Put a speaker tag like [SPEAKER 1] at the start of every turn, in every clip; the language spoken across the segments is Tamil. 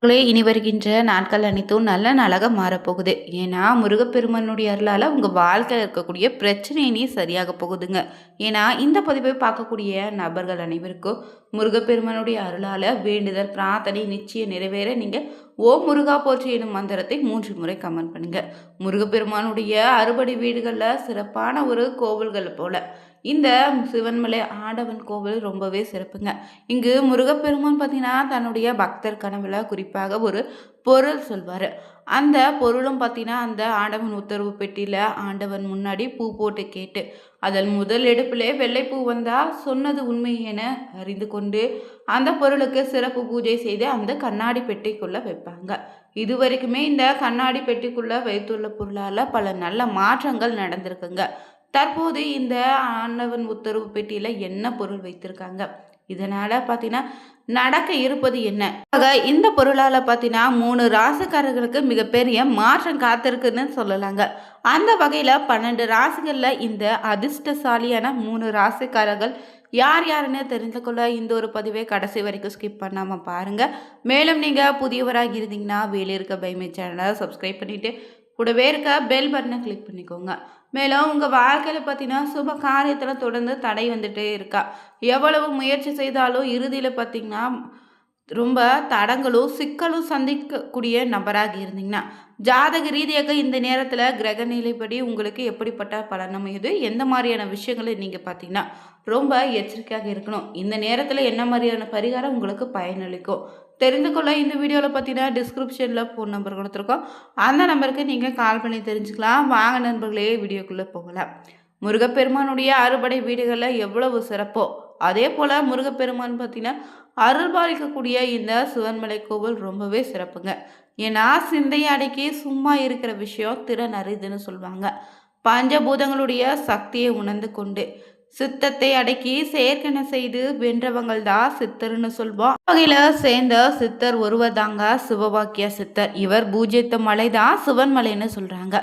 [SPEAKER 1] இனி வருகின்ற நாட்கள் அனைத்தும் நல்ல நாளாக மாறப்போகுது. ஏன்னா முருகப்பெருமானுடைய அருளால் உங்கள் வாழ்க்கையில் இருக்கக்கூடிய பிரச்சனை இனி சரியாக போகுதுங்க. ஏன்னா இந்த பதிவை பார்க்கக்கூடிய நபர்கள் அனைவருக்கும் முருகப்பெருமானுடைய அருளால் வேண்டுதல் பிரார்த்தனை நிச்சயம் நிறைவேற நீங்கள் ஓம் முருகா போற்றி எனும் மந்திரத்தை 3 முறை கமெண்ட் பண்ணுங்க. முருகப்பெருமானுடைய அறுபடை வீடுகளில் சிறப்பான ஒரு கோவில்கள் போல இந்த சிவன்மலை ஆடவன் கோவில் ரொம்பவே சிறப்புங்க. இங்கு முருகப்பெருமான் பார்த்தீங்கன்னா தன்னுடைய பக்தர் கனவுல குறிப்பாக ஒரு பொருள் சொல்வார். அந்த பொருளும் பார்த்தீங்கன்னா அந்த ஆண்டவன் உத்தரவு பெட்டியில் ஆண்டவன் முன்னாடி பூ போட்டு கேட்டு அதில் முதல் எடுப்பிலே வெள்ளைப்பூ வந்தால் சொன்னது உண்மை என அறிந்து கொண்டு அந்த பொருளுக்கு சிறப்பு பூஜை செய்து அந்த கண்ணாடி பெட்டிக்குள்ளே வைப்பாங்க. இது வரைக்குமே இந்த கண்ணாடி பெட்டிக்குள்ளே வைத்துள்ள பொருளால் பல நல்ல மாற்றங்கள் நடந்திருக்குங்க. தற்போது இந்த ஆண்டவன் உத்தரவு பெட்டியில் என்ன பொருள் வைத்திருக்காங்க, இதனால் பார்த்தீங்கன்னா நடக்க இருப்பது என்ன, இந்த பொருளால் பார்த்தீங்கன்னா 3 ராசிக்காரர்களுக்கு மிகப்பெரிய மாற்றம் காத்திருக்குன்னு சொல்லலாங்க. அந்த வகையில் 12 ராசிகளில் இந்த அதிர்ஷ்டசாலியான 3 ராசிக்காரர்கள் யார் யாருன்னு தெரிந்து கொள்ள இந்த ஒரு பதிவை கடைசி வரைக்கும் ஸ்கிப் பண்ணாமல் பாருங்கள். மேலும் நீங்கள் புதியவராக இருந்தீங்கன்னா வேலை இருக்க பைமே சேனலை சப்ஸ்கிரைப் பண்ணிவிட்டு கூடவே இருக்க பெல் பட்டனை கிளிக் பண்ணிக்கோங்க. மேலும் உங்கள் வாழ்க்கையில் பார்த்தீங்கன்னா சுப காரியத்தில் தொடர்ந்து தடை வந்துட்டே இருக்கா, எவ்வளவு முயற்சி செய்தாலும் இறுதியில் பார்த்தீங்கன்னா ரொம்ப தடங்களும் சிக்கலும் சந்திக்கக்கூடிய நபராக இருந்தீங்கன்னா ஜாதக ரீதியாக இந்த நேரத்தில் கிரக நிலைப்படி உங்களுக்கு எப்படிப்பட்ட பலன் அமையுது, எந்த மாதிரியான விஷயங்களை நீங்கள் பார்த்தீங்கன்னா ரொம்ப எச்சரிக்கையாக இருக்கணும், இந்த நேரத்தில் என்ன மாதிரியான பரிகாரம் உங்களுக்கு பயனளிக்கும் தெரிந்து கொள்ள இந்த வீடியோவில் பார்த்தீங்கன்னா டிஸ்கிரிப்ஷனில் ஃபோன் நம்பர் கொடுத்துருக்கோம். அந்த நம்பருக்கு நீங்கள் கால் பண்ணி தெரிஞ்சுக்கலாம். வாங்க நண்பர்களே வீடியோக்குள்ளே போகலாம். முருகப்பெருமானுடைய அறுபடை வீடுகளில் எவ்வளவு சிறப்போ அதே போல் முருகப்பெருமான் பார்த்தீங்கன்னா அருள்பாலிக்கக்கூடிய இந்த சிவன்மலை கோவில் ரொம்பவே சிறப்புங்க. ஏன்னா சிந்தையை அடக்கி சும்மா இருக்கிற விஷயம் திறன் அறிதுன்னு சொல்லுவாங்க. பஞ்சபூதங்களுடைய சக்தியை உணர்ந்து கொண்டு சித்தத்தை அடக்கி செயற்கன செய்து வென்றவங்கள் தான் சித்தர்னு சொல்வோம். வகையில சேர்ந்த சித்தர் ஒருவர் தாங்க சிவபாக்கிய சித்தர். இவர் பூஜ்யத்த மலை தான் சிவன்மலைன்னு சொல்றாங்க.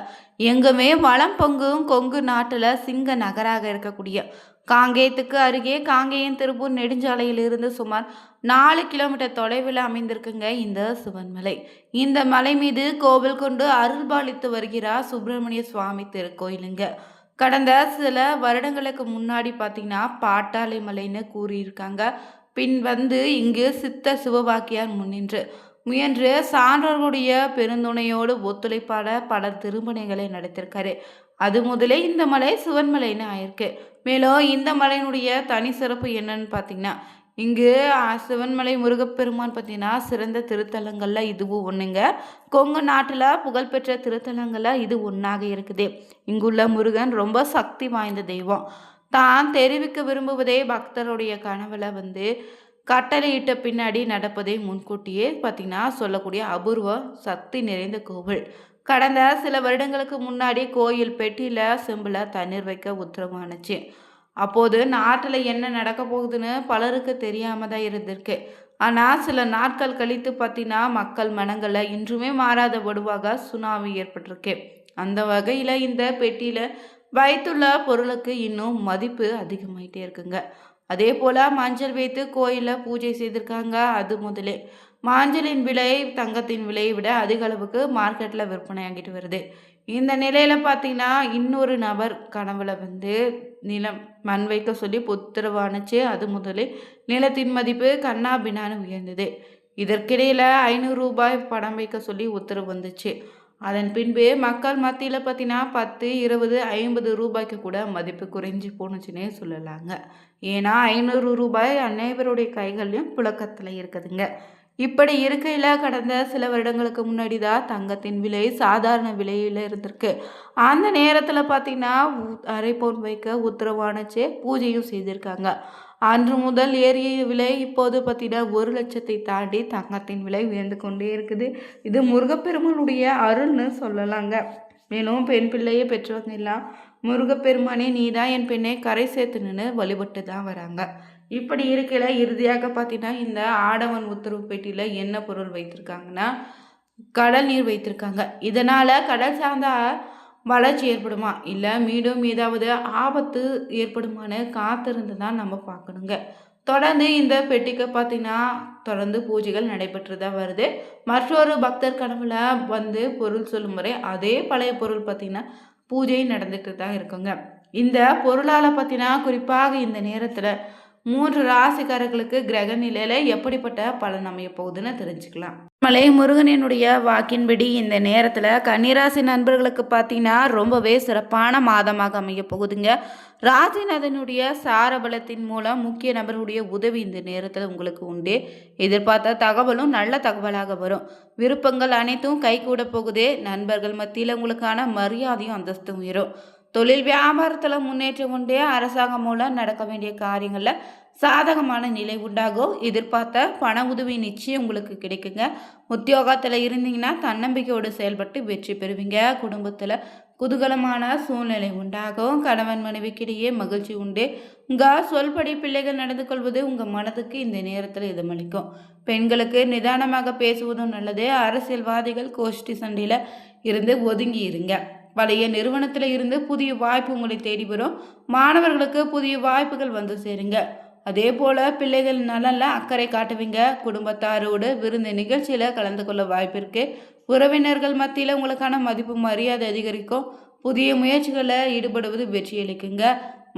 [SPEAKER 1] எங்குமே வளம் பொங்கும் கொங்கு நாட்டுல சிங்க நகராக இருக்கக்கூடிய காங்கேயத்துக்கு அருகே காங்கேயம் திருப்பூர் நெடுஞ்சாலையிலிருந்து சுமார் 4 கிலோமீட்டர் தொலைவில் அமைந்திருக்குங்க இந்த சிவன்மலை. இந்த மலை மீது கோவில் கொண்டு அருள்பாலித்து வருகிறார் சுப்பிரமணிய சுவாமி திருக்கோயிலுங்க. கடந்த சில வருடங்களுக்கு முன்னாடி பார்த்தீங்கன்னா பாட்டாளி மலைன்னு கூறியிருக்காங்க. பின் வந்து இங்கு சித்த சிவபாக்கியார் முன்னின்று முயன்று சான்றோர்களுடைய பெருந்துணையோடு ஒத்துழைப்பாட பல திருமணைகளை நடத்திருக்காரு. அது முதலே இந்த மலை சிவன்மலைன்னு ஆயிருக்கு. மேலும் இந்த மலையினுடைய தனி சிறப்பு என்னன்னு பார்த்தீங்கன்னா இங்கு சிவன்மலை முருகப்பெருமான் பார்த்தீங்கன்னா சிறந்த திருத்தலங்களில் இதுவும் ஒன்றுங்க. கொங்கு நாட்டில் புகழ்பெற்ற திருத்தலங்களில் இது ஒன்றாக இருக்குது. இங்குள்ள முருகன் ரொம்ப சக்தி வாய்ந்த தெய்வம். தான் தெரிவிக்க விரும்புவதே பக்தருடைய கனவுல வந்து கட்டளையிட்ட பின்னாடி நடப்பதை முன்கூட்டியே பார்த்தீங்கன்னா சொல்லக்கூடிய அபூர்வ சக்தி நிறைந்த கோவில். கடந்த சில வருடங்களுக்கு முன்னாடி கோயில் பெட்டியில் செம்பில் தண்ணீர் வைக்க உத்தரவானுச்சு. அப்போது நாட்டில் என்ன நடக்க போகுதுன்னு பலருக்கு தெரியாம தான் இருந்திருக்கு. ஆனால் சில நாட்கள் கழித்து பார்த்தீங்கன்னா மக்கள் மனங்களில் இன்றுமே மாறாத வடுவாக சுனாமி ஏற்பட்டிருக்கு. அந்த வகையில் இந்த பெட்டியில் வைத்துள்ள பொருளுக்கு இன்னும் மதிப்பு அதிகமாயிட்டே இருக்குங்க. அதே போல் மஞ்சள் வைத்து கோயிலில் பூஜை செய்திருக்காங்க. அது முதலே மஞ்சளின் விலை தங்கத்தின் விலையை விட அதிக அளவுக்கு மார்க்கெட்டில் விற்பனை ஆகிட்டு வருது. இந்த நிலையில் பார்த்தீங்கன்னா இன்னொரு நபர் கனவுல வந்து நிலம் மண் வைக்க சொல்லி உத்தரவானுச்சு. அது முதலில் நிலத்தின் மதிப்பு கண்ணா பின்னான்னு உயர்ந்தது. இதற்கிடையில் 500 ரூபாய் பணம் வைக்க சொல்லி உத்தரவு வந்துச்சு. அதன் பின்பு மக்கள் மத்தியில் பார்த்தீங்கன்னா 10, 20, 50 ரூபாய்க்கு கூட மதிப்பு குறைஞ்சி போணுச்சுன்னே சொல்லலாங்க. ஏன்னா 500 ரூபாய் அனைவருடைய கைகள்லையும் புழக்கத்தில் இருக்குதுங்க. இப்படி இருக்கையில் கடந்த சில வருடங்களுக்கு முன்னாடி தான் தங்கத்தின் விலை சாதாரண விலையில் இருந்திருக்கு. அந்த நேரத்தில் பார்த்தீங்கன்னா அரை பவுன் வைக்க உத்தரவானுச்சு, பூஜையும் செய்திருக்காங்க. அன்று முதல் ஏறிய விலை இப்போது பார்த்தீங்கன்னா 1 லட்சத்தை தாண்டி தங்கத்தின் விலை உயர்ந்து கொண்டே இருக்குது. இது முருகப்பெருமானுடைய அருள்னு சொல்லலாங்க. மேலும் பெண் பிள்ளையை பெற்றவங்க எல்லாம் முருகப்பெருமானே நீதான் என் பெண்ணை கரை சேர்த்துன்னு வழிபட்டு தான் வராங்க. இப்படி இருக்கையில் இறுதியாக பார்த்தீங்கன்னா இந்த ஆடவன் உத்தரவு பெட்டியில் என்ன பொருள் வைத்திருக்காங்கன்னா கடல் நீர் வைத்திருக்காங்க. இதனால் கடல் சார்ந்த வளர்ச்சி ஏற்படுமா இல்லை மீண்டும் ஏதாவது ஆபத்து ஏற்படுமான்னு காத்திருந்து தான் நம்ம பார்க்கணுங்க. தொடர்ந்து இந்த பெட்டிக்கு பார்த்தீங்கன்னா தொடர்ந்து பூஜைகள் நடைபெற்று தான் வருது. மற்றொரு பக்தர் கனவுல வந்து பொருள் சொல்லும் முறை அதே பழைய பொருள் பார்த்தீங்கன்னா பூஜை நடந்துட்டு தான் இருக்குங்க. இந்த பொருளால பார்த்தீங்கன்னா குறிப்பாக இந்த நேரத்தில் 3 ராசிக்காரர்களுக்கு கிரக நிலையில எப்படிப்பட்ட பலன் அமைய போகுதுன்னு தெரிஞ்சுக்கலாம். மலை முருகனினுடைய வாக்கின்படி இந்த நேரத்தில் கன்னிராசி நண்பர்களுக்கு பார்த்தீங்கன்னா ரொம்பவே சிறப்பான மாதமாக அமைய போகுதுங்க. ராசிநாதனுடைய சாரபலத்தின் மூலம் முக்கிய நபருடைய உதவி இந்த நேரத்தில் உங்களுக்கு உண்டு. எதிர்பார்த்த தகவலும் நல்ல தகவலாக வரும். விருப்பங்கள் அனைத்தும் கைகூட போகுது. நண்பர்கள் மத்தியில் உங்களுக்கான மரியாதையும் அந்தஸ்தும் உயரும். தொழில் வியாபாரத்தில் முன்னேற்றம் உண்டு. அரசாங்கம் மூலம் நடக்க வேண்டிய காரியங்களில் சாதகமான நிலை உண்டாகும். எதிர்பார்த்த பண உதவி நிச்சயம் உங்களுக்கு கிடைக்குங்க. உத்தியோகத்தில் இருந்தீங்கன்னா தன்னம்பிக்கையோடு செயல்பட்டு வெற்றி பெறுவீங்க. குடும்பத்தில் குதூகலமான சூழ்நிலை உண்டாகும். கணவன் மனைவிக்கிடையே மகிழ்ச்சி உண்டு. உங்கள் சொல்படி பிள்ளைகள் நடந்து கொள்வது உங்கள் மனதுக்கு இந்த நேரத்தில் இதமளிக்கும். பெண்களுக்கு நிதானமாக பேசுவதும் நல்லது. அரசியல்வாதிகள் கோஷ்டி சண்டையில் இருந்து ஒதுங்கி இருங்க. பழைய நிறுவனத்தில் இருந்து புதிய வாய்ப்பு உங்களை தேடி வரும். மாணவர்களுக்கு புதிய வாய்ப்புகள் வந்து சேருங்க. அதே போல் பிள்ளைகள் நலனில் அக்கறை காட்டுவீங்க. குடும்பத்தாரோடு விருந்து நிகழ்ச்சியில் கலந்து கொள்ள வாய்ப்பு இருக்குது. உறவினர்கள் மத்தியில் உங்களுக்கான மதிப்பு மரியாதை அதிகரிக்கும். புதிய முயற்சிகளில் ஈடுபடுவது வெற்றியளிக்குங்க.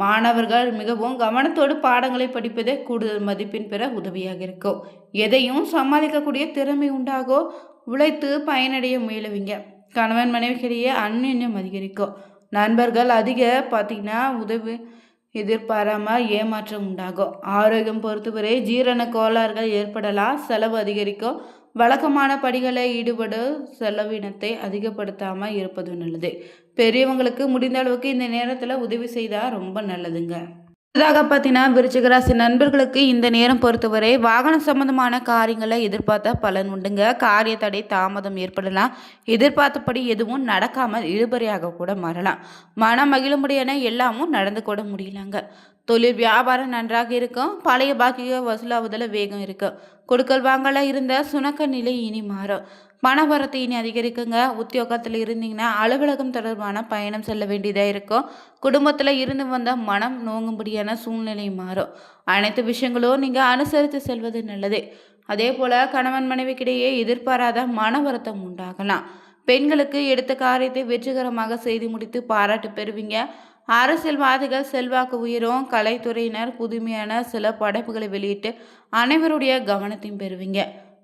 [SPEAKER 1] மாணவர்கள் மிகவும் கவனத்தோடு பாடங்களை படிப்பதே கூடுதல் மதிப்பெண் பெற உதவியாக இருக்கும். எதையும் சமாளிக்கக்கூடிய திறமை உண்டாகும். உழைத்து பயனடைய முயலுவீங்க. கணவன் மனைவிக்கிடையே அந்நியம் அதிகரிக்கும். நண்பர்கள் அதிக பார்த்தீங்கன்னா உதவி எதிர்பாராமல் ஏமாற்றம் உண்டாகும். ஆரோக்கியம் பொறுத்தவரை ஜீரண கோளாறுகள் ஏற்படலாம். செலவு அதிகரிக்கும். வழக்கமான படிகளை ஈடுபடு செலவினத்தை அதிகப்படுத்தாமல் இருப்பது நல்லது. பெரியவங்களுக்கு முடிந்த அளவுக்கு இந்த நேரத்தில் உதவி செய்தால் ரொம்ப நல்லதுங்க. இதாக பார்த்தீங்கன்னா விருச்சிக ராசி நண்பர்களுக்கு இந்த நேரம் பொறுத்தவரை வாகனம் சம்பந்தமான காரியங்களை எதிர்பார்த்த பலன் உண்டுங்க. காரிய தடை தாமதம் ஏற்படலாம். எதிர்பார்த்தபடி எதுவும் நடக்காமல் இழுபறியாக கூட மாறலாம். மனம் மகிழும்படியான எல்லாமும் நடந்து கூட முடியலாங்க. தொழில் வியாபாரம் நன்றாக இருக்கும். பழைய பாக்கிய வசூலாவதில் வேகம் இருக்கும். கொடுக்கல் வாங்கல இருந்த சுணக்க நிலை இனி மாறும். பணவரத்து இனி அதிகரிக்குங்க. உத்தியோகத்தில் இருந்தீங்கன்னா அலுவலகம் தொடர்பான பயணம் செல்ல வேண்டியதாக இருக்கும். குடும்பத்தில் இருந்து வந்த மனம் நோங்கும்படியான சூழ்நிலை மாறும். அனைத்து விஷயங்களும் நீங்கள் அனுசரித்து செல்வது நல்லது. அதே போல் கணவன் மனைவிக்கிடையே எதிர்பாராத மன வருத்தம் உண்டாகலாம். பெண்களுக்கு எடுத்த காரியத்தை வெற்றிகரமாக செய்து முடித்து பாராட்டு பெறுவீங்க. அரசியல்வாதிகள் செல்வாக்கு உயரும். கலைத்துறையினர் புதுமையான சில படைப்புகளை வெளியிட்டு அனைவருடைய கவனத்தையும் பெறுவீங்க.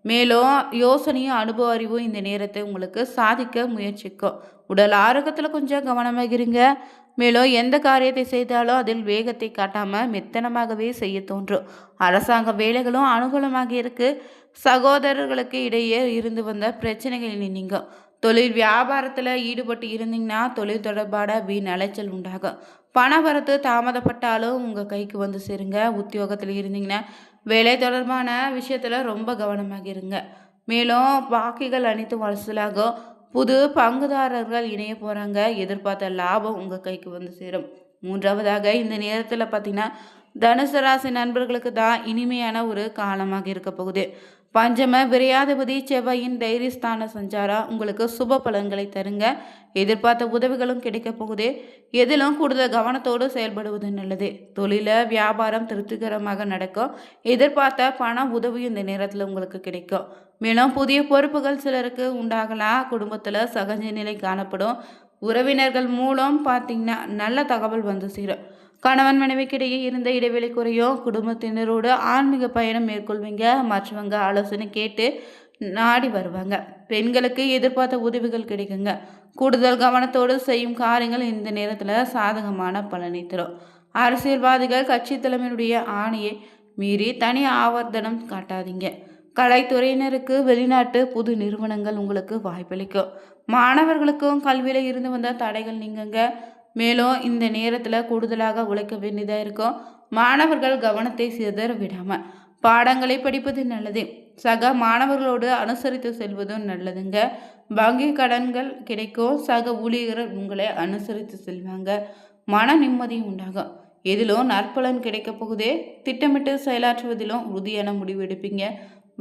[SPEAKER 1] மேலும் யோசனையும் அனுபவ அறிவும் இந்த நேரத்தை உங்களுக்கு சாதிக்க முயற்சிக்கும். உடல் ஆரோக்கியத்தில் கொஞ்சம் கவனமாக இருங்க. மேலும் எந்த காரியத்தை செய்தாலும் அதில் வேகத்தை காட்டாமல் மெத்தனமாகவே செய்ய தோன்றும். அரசாங்க வேலைகளும் அனுகூலமாக இருக்கு. சகோதரர்களுக்கு இடையே இருந்து வந்த பிரச்சனைகள் நீங்கும். தொழில் வியாபாரத்தில் ஈடுபட்டு இருந்தீங்கன்னா தொழில் தொடர்பான வீண் அலைச்சல் உண்டாகும். பணவரத்து தாமதப்பட்டாலும் உங்கள் கைக்கு வந்து சேருங்க. உத்தியோகத்தில் இருந்தீங்கன்னா வேலை தொடர்பான விஷயத்தில் ரொம்ப கவனமாக இருங்க. மேலும் பாக்கிகள் அனைத்தும் வசூலாகும். புது பங்குதாரர்கள் இணைய போகிறாங்க. எதிர்பார்த்த லாபம் உங்கள் கைக்கு வந்து சேரும். மூன்றாவதாக இந்த நேரத்தில் பார்த்தீங்கன்னா தனுசு ராசி நண்பர்களுக்கு தான் இனிமையான ஒரு காலமாக இருக்க போகுது. பஞ்சம விரையாதிபதி செவ்வாயின் தைரியஸ்தான சஞ்சாரம் உங்களுக்கு சுப பலன்களை தருங்க. எதிர்பார்த்த உதவிகளும் கிடைக்க போகுது. எதிலும் கூடுதல் கவனத்தோடு செயல்படுவது நல்லது. தொழில வியாபாரம் திருப்திகரமாக நடக்கும். எதிர்பார்த்த பண உதவியும் இந்த நேரத்தில் உங்களுக்கு கிடைக்கும். மேலும் புதிய பொறுப்புகள் சிலருக்கு உண்டாகலாம். குடும்பத்தில் சகஜ நிலை காணப்படும். உறவினர்கள் மூலம் பார்த்தீங்கன்னா நல்ல தகவல் வந்து சேரும். கணவன் மனைவிக்கிடையே இருந்த இடைவெளி குறையும். குடும்பத்தினரோடு ஆன்மீக பயணம் மேற்கொள்வீங்க. மற்றவங்க ஆலோசனை கேட்டு நாடி வருவாங்க. பெண்களுக்கு எதிர்பார்த்த உதவிகள் கிடைக்குங்க. கூடுதல் கவனத்தோடு செய்யும் காரியங்கள் இந்த நேரத்தில் சாதகமான பலனை தரும். அரசியல்வாதிகள் கட்சி தலைமையினுடைய ஆணையை மீறி தனி ஆவர்த்தனம் காட்டாதீங்க. கலைத்துறையினருக்கு வெளிநாட்டு புது நிறுவனங்கள் உங்களுக்கு வாய்ப்பளிக்கும். மாணவர்களுக்கும் கல்வியில் இருந்து வந்த தடைகள் நீங்குங்க. மேலும் இந்த நேரத்தில் கூடுதலாக உழைக்க வேண்டியதாக இருக்கும். மாணவர்கள் கவனத்தை சிதற விடாமல் பாடங்களை படிப்பது நல்லது. சக மாணவர்களோடு அனுசரித்து செல்வதும் நல்லதுங்க. வங்கி கடன்கள் கிடைக்கும். சக ஊழியர்கள் உங்களை அனுசரித்து செல்வாங்க. மன நிம்மதியும் உண்டாகும். எதிலும் நற்பலன் கிடைக்க போகுதே. திட்டமிட்டு செயலாற்றுவதிலும் உறுதியான முடிவு எடுப்பீங்க.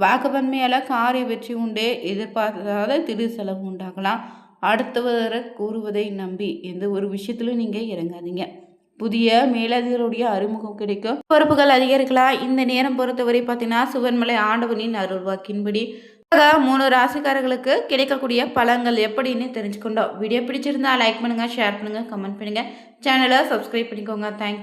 [SPEAKER 1] வாக்குவன்மையால் காரிய வெற்றி உண்டே. எதிர்பார்க்காத திடீர் செலவு உண்டாகலாம். அடுத்தவரை கூறுவதை நம்பி எந்த ஒரு விஷயத்திலும் நீங்கள் இறங்காதீங்க. புதிய மேலதிகாரியுடைய அறிமுகம் கிடைக்கும். பொறுப்புகள் அதிகரிக்கலாம். இந்த நேரம் பொறுத்தவரை பார்த்தீங்கன்னா சிவன்மலை ஆண்டவனின் அருள்வாக்கின்படி 3 ராசிக்காரர்களுக்கு கிடைக்கக்கூடிய பலன்கள் எப்படின்னு தெரிஞ்சுக்கொண்டோம். வீடியோ பிடிச்சிருந்தா லைக் பண்ணுங்க, ஷேர் பண்ணுங்க, கமெண்ட் பண்ணுங்க. சேனலை சப்ஸ்கிரைப் பண்ணிக்கோங்க. தேங்க்யூ.